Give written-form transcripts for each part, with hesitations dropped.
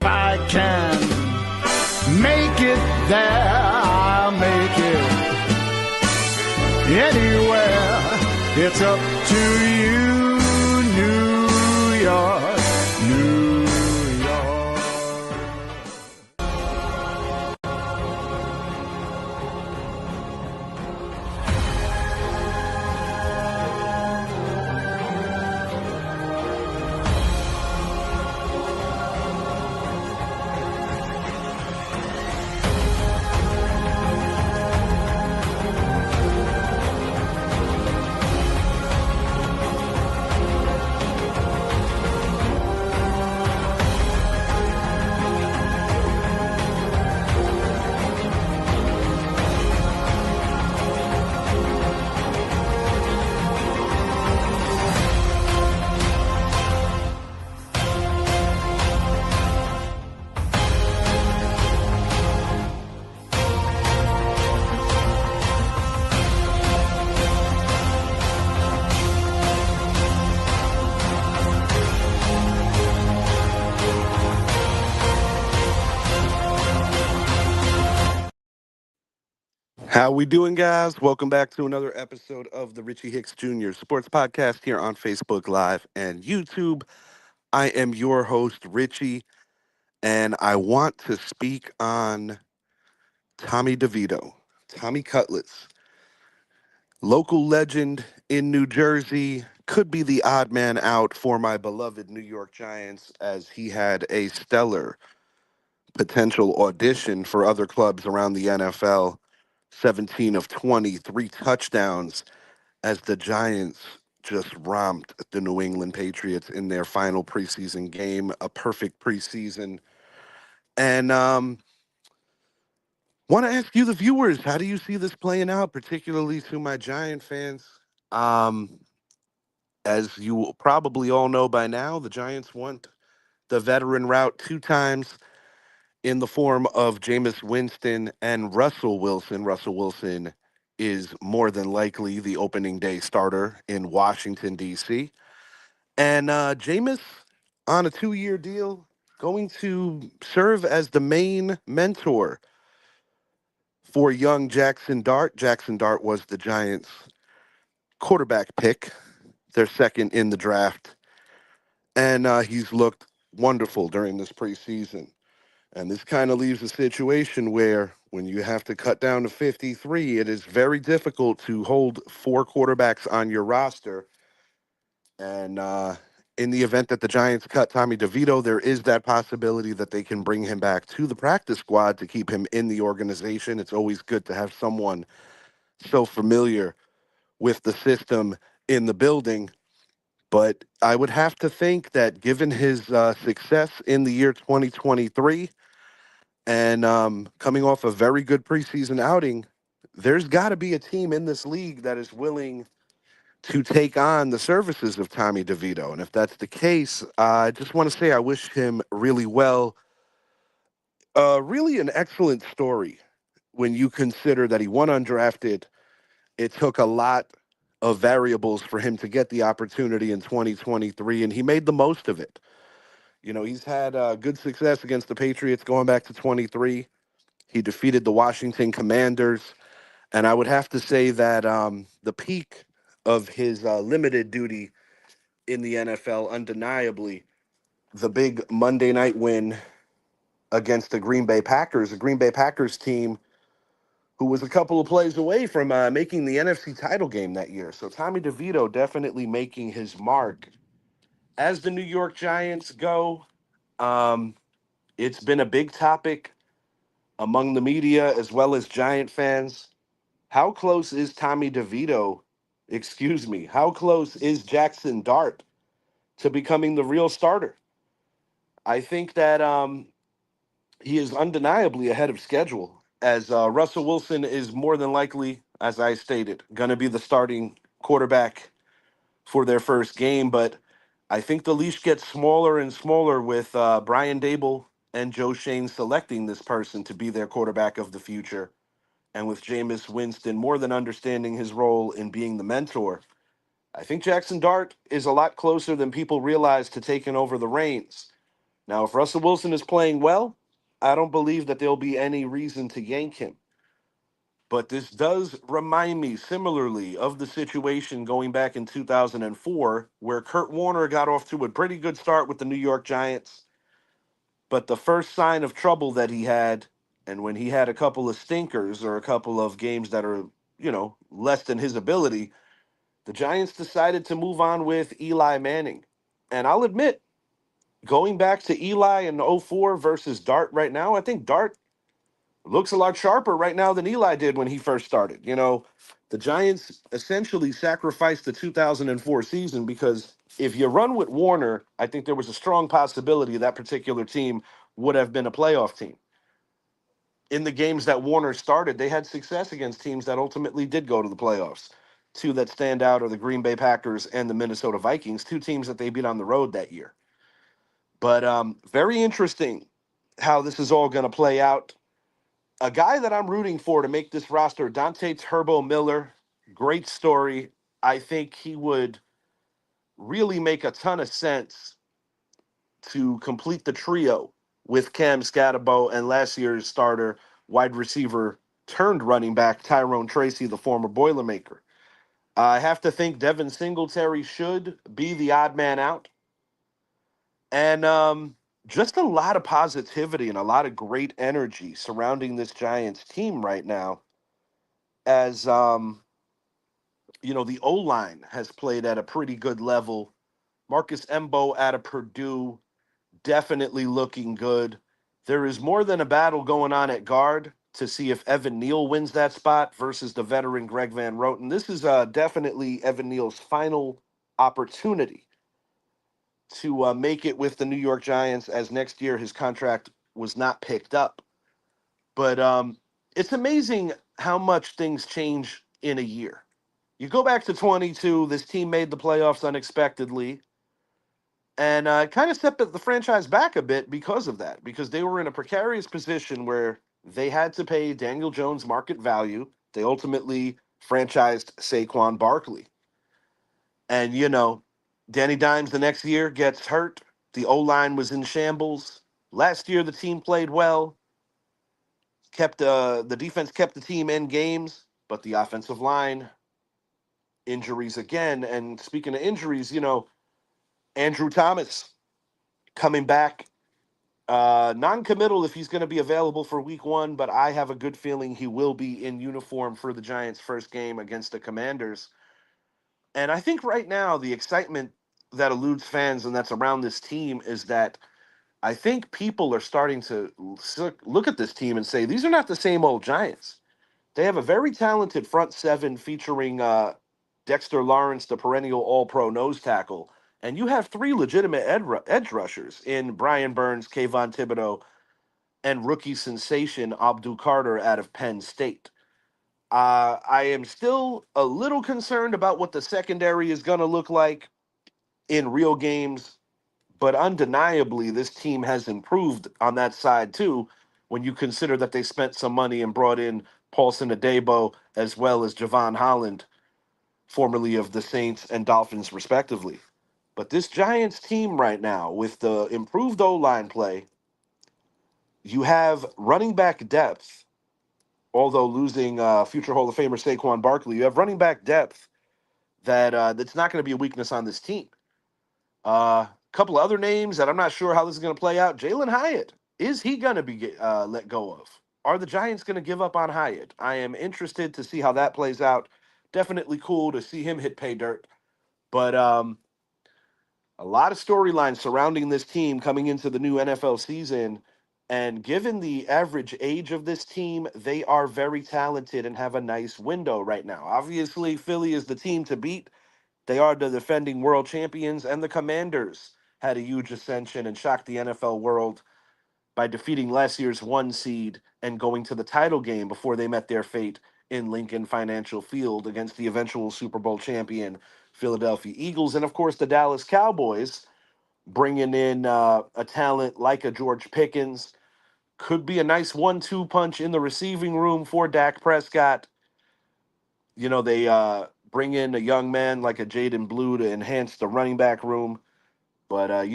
I can make it there, I'll make it anywhere. It's up to you, New York, New York. How we doing, guys? Welcome back to another episode of the Richie Hicks Jr. Sports Podcast here on Facebook Live and YouTube. I am your host, Richie, and I want to speak on Tommy DeVito, Tommy Cutlets, local legend in New Jersey, could be the odd man out for my beloved New York Giants, as he had a stellar potential audition for other clubs around the NFL. 17 of 20, 3 touchdowns, as the Giants just romped the New England Patriots in their final preseason game, a perfect preseason. And want to ask you, the viewers, how do you see this playing out, particularly to my Giant fans? Um, as you probably all know by now, the Giants went the veteran route 2 times in the form of Jameis Winston and Russell Wilson. Russell Wilson is more than likely the opening day starter in Washington, D.C. And Jameis, on a 2-year deal, going to serve as the main mentor for young Jackson Dart. Jackson Dart was the Giants' quarterback pick, their second in the draft. And he's looked wonderful during this preseason. And this kind of leaves a situation where when you have to cut down to 53, it is very difficult to hold 4 quarterbacks on your roster. And in the event that the Giants cut Tommy DeVito, there is that possibility that they can bring him back to the practice squad to keep him in the organization. It's always good to have someone so familiar with the system in the building. But I would have to think that given his success in the year 2023 and coming off a very good preseason outing, there's got to be a team in this league that is willing to take on the services of Tommy DeVito. And if that's the case, I just want to say I wish him really well. Really an excellent story when you consider that he won undrafted. It took a lot of variables for him to get the opportunity in 2023, and he made the most of it. You know, he's had good success against the Patriots going back to 23. He defeated the Washington Commanders. And I would have to say that the peak of his limited duty in the NFL, undeniably, the big Monday night win against the Green Bay Packers, a Green Bay Packers team who was a couple of plays away from making the NFC title game that year. So Tommy DeVito definitely making his mark. As the New York Giants go, um, it's been a big topic among the media as well as Giant fans. How close is Tommy DeVito? Excuse me. How close is Jackson Dart to becoming the real starter? I think that he is undeniably ahead of schedule, as Russell Wilson is more than likely, as I stated, going to be the starting quarterback for their first game. But I think the leash gets smaller and smaller with Brian Dable and Joe Shane selecting this person to be their quarterback of the future. And with Jameis Winston more than understanding his role in being the mentor, I think Jackson Dart is a lot closer than people realize to taking over the reins. Now, if Russell Wilson is playing well, I don't believe that there'll be any reason to yank him. But this does remind me similarly of the situation going back in 2004, where Kurt Warner got off to a pretty good start with the New York Giants. But the first sign of trouble that he had, and when he had a couple of stinkers or a couple of games that are, less than his ability, the Giants decided to move on with Eli Manning. And I'll admit, going back to Eli in '04 versus Dart right now, I think Dart looks a lot sharper right now than Eli did when he first started. The Giants essentially sacrificed the 2004 season because if you run with Warner, I think there was a strong possibility that particular team would have been a playoff team. In the games that Warner started, they had success against teams that ultimately did go to the playoffs. Two that stand out are the Green Bay Packers and the Minnesota Vikings, two teams that they beat on the road that year. But very interesting how this is all going to play out. A guy that I'm rooting for to make this roster, Dante Turbo Miller, great story. I think he would really make a ton of sense to complete the trio with Cam Scatterbo and last year's starter, wide receiver turned running back, Tyrone Tracy, the former Boilermaker. I have to think Devin Singletary should be the odd man out. And just a lot of positivity and a lot of great energy surrounding this Giants team right now as the O-line has played at a pretty good level. Marcus Embo out of Purdue, definitely looking good. There is more than a battle going on at guard to see if Evan Neal wins that spot versus the veteran Greg Van Roten. This is definitely Evan Neal's final opportunity to make it with the New York Giants, as next year his contract was not picked up. But it's amazing how much things change in a year. You go back to 22, this team made the playoffs unexpectedly, and kind of set the franchise back a bit because of that, because they were in a precarious position where they had to pay Daniel Jones market value. They ultimately franchised Saquon Barkley. And, Danny Dimes the next year gets hurt. The O-line was in shambles. Last year, the team played well, kept the defense kept the team in games, but the offensive line injuries again. And speaking of injuries, Andrew Thomas coming back, non-committal if he's going to be available for week 1, but I have a good feeling he will be in uniform for the Giants' first game against the Commanders. And I think right now the excitement that eludes fans and that's around this team is that I think people are starting to look at this team and say, these are not the same old Giants. They have a very talented front seven featuring Dexter Lawrence, the perennial all-pro nose tackle. And you have three legitimate edge rushers in Brian Burns, Kayvon Thibodeau, and rookie sensation Abdul Carter out of Penn State. I am still a little concerned about what the secondary is going to look like in real games, but undeniably, this team has improved on that side too. When you consider that they spent some money and brought in Paulson Adebo as well as Javon Holland, formerly of the Saints and Dolphins, respectively. But this Giants team right now, with the improved O-line play, you have running back depth. Although losing future Hall of Famer Saquon Barkley, you have running back depth that's not going to be a weakness on this team. A couple of other names that I'm not sure how this is going to play out. Jalen Hyatt, is he going to be let go of? Are the Giants going to give up on Hyatt? I am interested to see how that plays out. Definitely cool to see him hit pay dirt. But a lot of storylines surrounding this team coming into the new NFL season. And given the average age of this team, they are very talented and have a nice window right now. Obviously, Philly is the team to beat. They are the defending world champions, and the Commanders had a huge ascension and shocked the NFL world by defeating last year's 1 seed and going to the title game before they met their fate in Lincoln Financial Field against the eventual Super Bowl champion Philadelphia Eagles. And of course, the Dallas Cowboys bringing in a talent like a George Pickens. Could be a nice 1-2 punch in the receiving room for Dak Prescott. They bring in a young man like a Jaden Blue to enhance the running back room. But,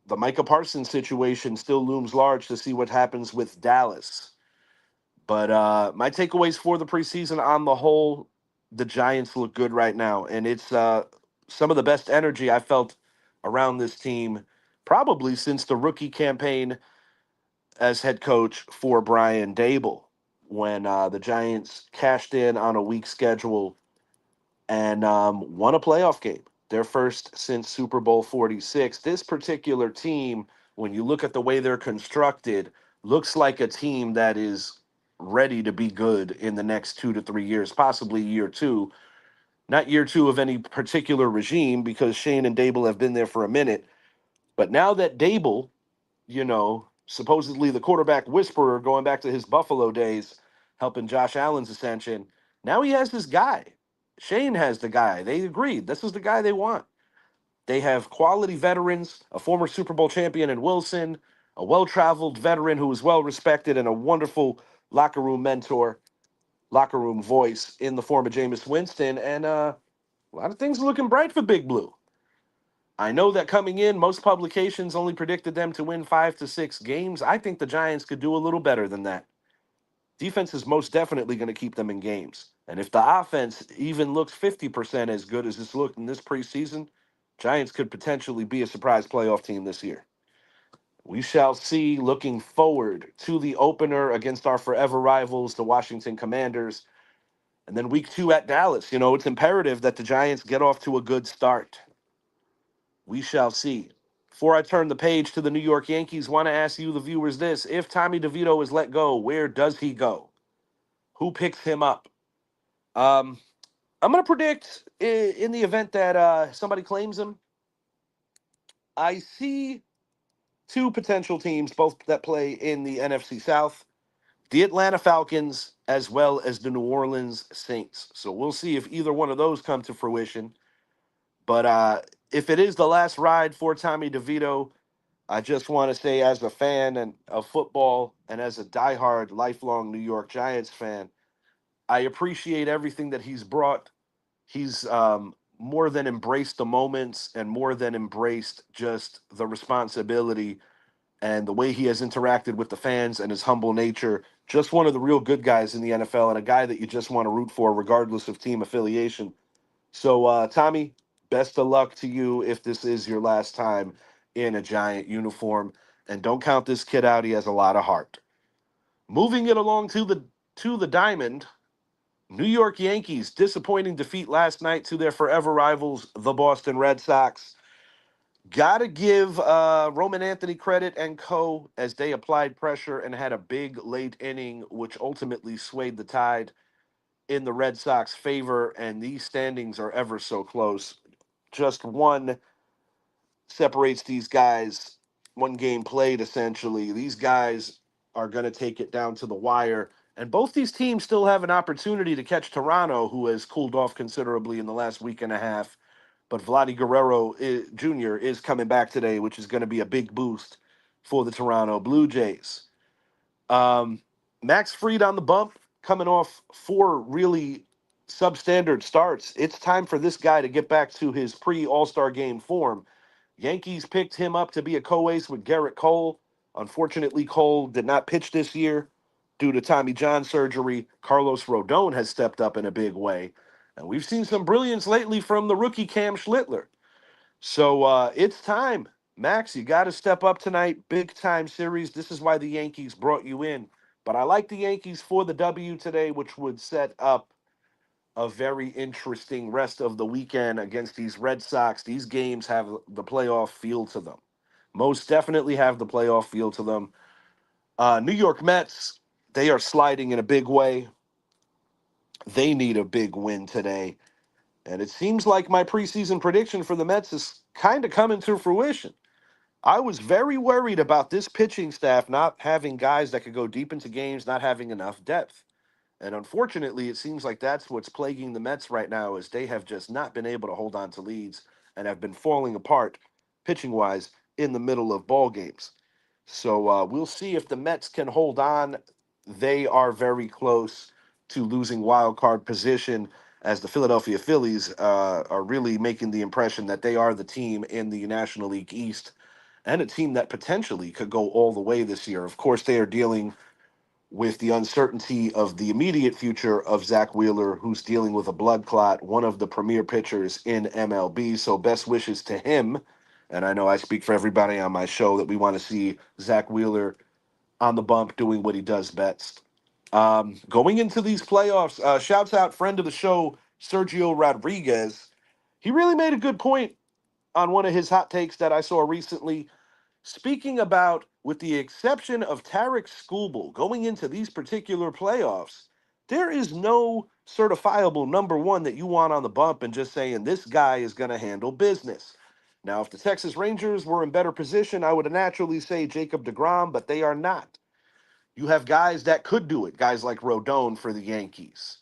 the Micah Parsons situation still looms large to see what happens with Dallas. But my takeaways for the preseason on the whole, the Giants look good right now. And it's some of the best energy I felt around this team probably since the rookie campaign as head coach for Brian Dable, when the Giants cashed in on a weak schedule and won a playoff game, their first since Super Bowl 46. This particular team, when you look at the way they're constructed, looks like a team that is ready to be good in the next 2 to 3 years, possibly year two. Not year two of any particular regime, because Shane and Dable have been there for a minute. But now that Dable, supposedly the quarterback whisperer going back to his Buffalo days, helping Josh Allen's ascension. Now he has this guy. Shane has the guy. They agreed. This is the guy they want. They have quality veterans, a former Super Bowl champion in Wilson, a well-traveled veteran who is well-respected, and a wonderful locker room mentor, locker room voice in the form of Jameis Winston. And a lot of things are looking bright for Big Blue. I know that coming in, most publications only predicted them to win 5 to 6 games. I think the Giants could do a little better than that. Defense is most definitely going to keep them in games. And if the offense even looks 50% as good as it's looked in this preseason, Giants could potentially be a surprise playoff team this year. We shall see. Looking forward to the opener against our forever rivals, the Washington Commanders. And then week 2 at Dallas. It's imperative that the Giants get off to a good start. We shall see. Before I turn the page to the New York Yankees, want to ask you, the viewers, this. If Tommy DeVito is let go, where does he go? Who picks him up? I'm going to predict in the event that somebody claims him, I see 2 potential teams, both that play in the NFC South, the Atlanta Falcons as well as the New Orleans Saints. So we'll see if either one of those come to fruition. But if it is the last ride for Tommy DeVito, I just want to say, as a fan of football and as a diehard, lifelong New York Giants fan, I appreciate everything that he's brought. He's more than embraced the moments and more than embraced just the responsibility and the way he has interacted with the fans and his humble nature. Just one of the real good guys in the NFL, and a guy that you just want to root for regardless of team affiliation. So, Tommy, best of luck to you if this is your last time in a Giant uniform. And don't count this kid out. He has a lot of heart. Moving it along to the diamond, New York Yankees, disappointing defeat last night to their forever rivals, the Boston Red Sox. Gotta give Roman Anthony credit and co. as they applied pressure and had a big late inning, which ultimately swayed the tide in the Red Sox favor, and these standings are ever so close. Just one separates these guys, one game played essentially. These guys are going to take it down to the wire, and both these teams still have an opportunity to catch Toronto, who has cooled off considerably in the last week and a half. But Vladdy Guerrero Jr. is coming back today, which is going to be a big boost for the Toronto Blue Jays. Max Fried on the bump, coming off 4 really substandard starts. It's time for this guy to get back to his pre-All-Star game form. Yankees picked him up to be a co-ace with Garrett Cole. Unfortunately, Cole did not pitch this year due to Tommy John surgery. Carlos Rodon has stepped up in a big way. And we've seen some brilliance lately from the rookie Cam Schlittler. So it's time. Max, you got to step up tonight. Big time series. This is why the Yankees brought you in. But I like the Yankees for the W today, which would set up a very interesting rest of the weekend against these Red Sox. These games have the playoff feel to them. Most definitely have the playoff feel to them. New York Mets, they are sliding in a big way. They need a big win today. And it seems like my preseason prediction for the Mets is kind of coming to fruition. I was very worried about this pitching staff not having guys that could go deep into games, not having enough depth. And unfortunately, it seems like that's what's plaguing the Mets right now, is they have just not been able to hold on to leads and have been falling apart pitching-wise in the middle of ball games. So we'll see if the Mets can hold on. They are very close to losing wild card position, as the Philadelphia Phillies are really making the impression that they are the team in the National League East. and a team that potentially could go all the way this year. Of course, they are dealing with the uncertainty of the immediate future of Zach Wheeler, who's dealing with a blood clot, one of the premier pitchers in MLB. So best wishes to him. And I know I speak for everybody on my show that we want to see Zach Wheeler on the bump doing what he does best. Going into these playoffs, shouts out friend of the show, Sergio Rodriguez. He really made a good point on one of his hot takes that I saw recently. Speaking about, with the exception of Tarek Skubal, going into these particular playoffs, there is no certifiable number one that you want on the bump and just saying this guy is going to handle business. Now, if the Texas Rangers were in better position, I would naturally say Jacob deGrom, but they are not. You have guys that could do it, guys like Rodon for the Yankees,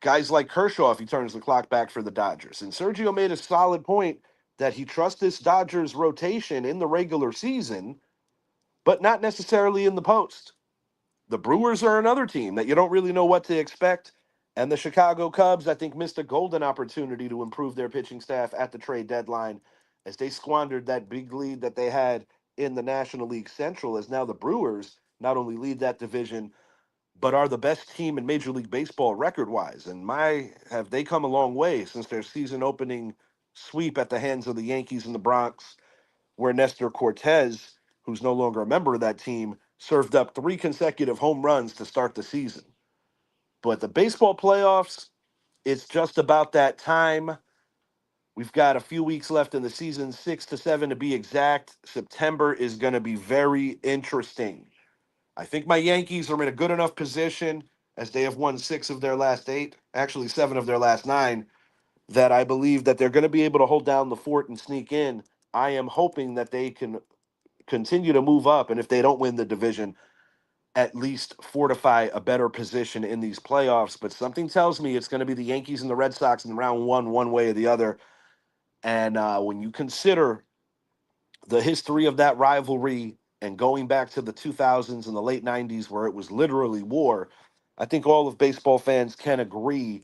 guys like Kershaw if he turns the clock back for the Dodgers. And Sergio made a solid point that he trusts this Dodgers rotation in the regular season, but not necessarily in the post. The Brewers are another team that you don't really know what to expect. And the Chicago Cubs, I think, missed a golden opportunity to improve their pitching staff at the trade deadline as they squandered that big lead that they had in the National League Central, as now the Brewers not only lead that division, but are the best team in Major League Baseball record-wise. And have they come a long way since their season opening sweep at the hands of the Yankees in the Bronx, where Nestor Cortez, who's no longer a member of that team, served up 3 consecutive home runs to start the season. But the baseball playoffs, it's just about that time. We've got a few weeks left in the season, 6 to 7 to be exact. September is going to be very interesting. I think my Yankees are in a good enough position, as they have won 6 of their last 8, actually 7 of their last 9, that I believe that they're going to be able to hold down the fort and sneak in. I am hoping that they can continue to move up, and if they don't win the division, at least fortify a better position in these playoffs. But something tells me it's going to be the Yankees and the Red Sox in round one way or the other. And when you consider the history of that rivalry and going back to the 2000s and the late 90s where it was literally war, I think all of baseball fans can agree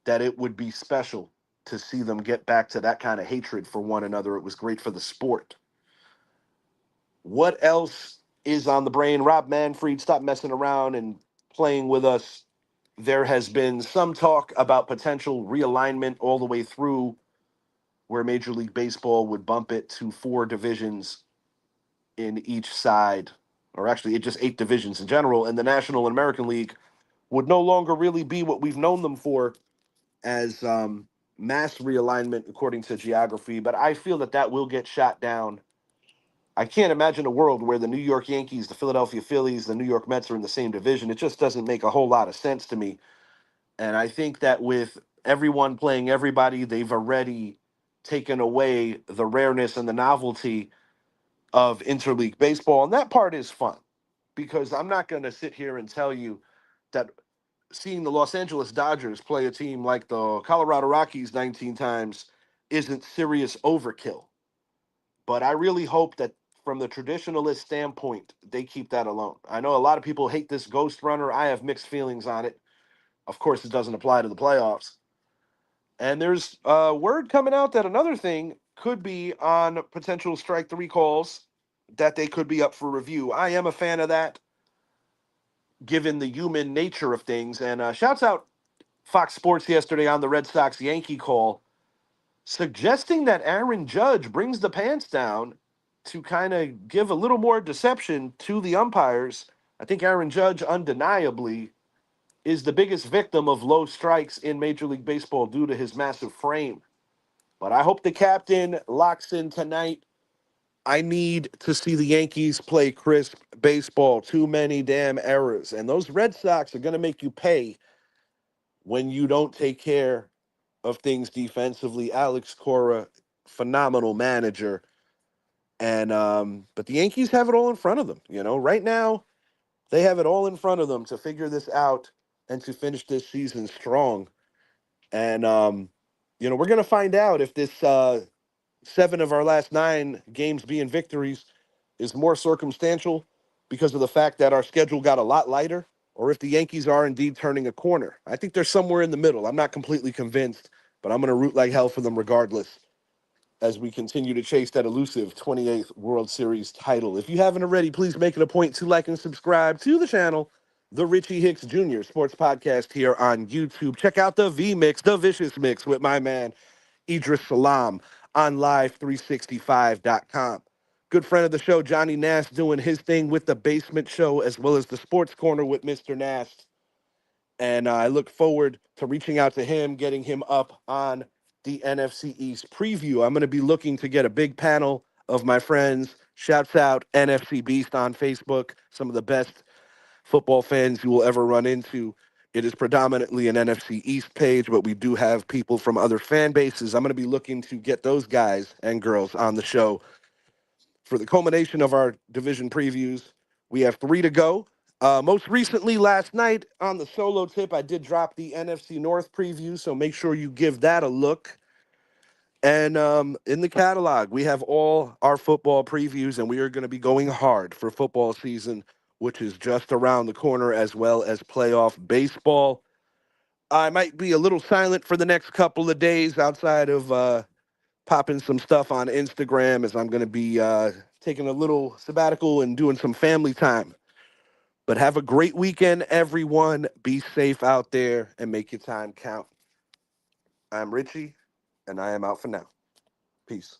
that it would be special to see them get back to that kind of hatred for one another. It was great for the sport. What else is on the brain? Rob Manfred, stop messing around and playing with us. There has been some talk about potential realignment all the way through, where Major League Baseball would bump it to 4 divisions in each side, or actually it just 8 divisions in general, and the National and American League would no longer really be what we've known them for as mass realignment according to geography. But I feel that that will get shot down. I can't imagine a world where the New York Yankees, the Philadelphia Phillies, the New York Mets are in the same division. It just doesn't make a whole lot of sense to me. And I think that with everyone playing everybody, they've already taken away the rareness and the novelty of interleague baseball. And that part is fun, because I'm not going to sit here and tell you that seeing the Los Angeles Dodgers play a team like the Colorado Rockies 19 times isn't serious overkill. But I really hope that from the traditionalist standpoint, they keep that alone. I know a lot of people hate this ghost runner. I have mixed feelings on it. Of course, it doesn't apply to the playoffs. And there's word coming out that another thing could be on potential strike 3 calls, that they could be up for review. I am a fan of that, given the human nature of things. And shouts out Fox Sports yesterday on the Red Sox Yankee call, suggesting that Aaron Judge brings the pants down to kind of give a little more deception to the umpires. I think Aaron Judge undeniably is the biggest victim of low strikes in Major League Baseball due to his massive frame. But I hope the captain locks in tonight. I need to see the Yankees play crisp baseball. Too many damn errors. And those Red Sox are going to make you pay when you don't take care of things defensively. Alex Cora, phenomenal manager. And but the Yankees have it all in front of them. Right now, they have it all in front of them to figure this out and to finish this season strong. And we're gonna find out if this 7 of our last 9 games being victories is more circumstantial because of the fact that our schedule got a lot lighter, or if the Yankees are indeed turning a corner. I think they're somewhere in the middle. I'm not completely convinced, but I'm gonna root like hell for them regardless. as we continue to chase that elusive 28th World Series title. If you haven't already, please make it a point to like and subscribe to the channel, the Richie Hicks Jr. Sports Podcast here on YouTube. Check out the V Mix, the Vicious Mix with my man, Idris Salam on live365.com. Good friend of the show, Johnny Nass, doing his thing with the Basement Show as well as the Sports Corner with Mr. Nass. And I look forward to reaching out to him, getting him up on the NFC East preview. I'm going to be looking to get a big panel of my friends. Shouts out NFC Beast on Facebook, some of the best football fans you will ever run into. It is predominantly an NFC East page, but we do have people from other fan bases. I'm going to be looking to get those guys and girls on the show for the culmination of our division previews. We have 3 to go. Most recently, last night on the solo tip, I did drop the NFC North preview, so make sure you give that a look. And in the catalog, we have all our football previews, and we are going to be going hard for football season, which is just around the corner, as well as playoff baseball. I might be a little silent for the next couple of days outside of popping some stuff on Instagram, as I'm going to be taking a little sabbatical and doing some family time. But have a great weekend, everyone. Be safe out there and make your time count. I'm Richie, and I am out for now. Peace.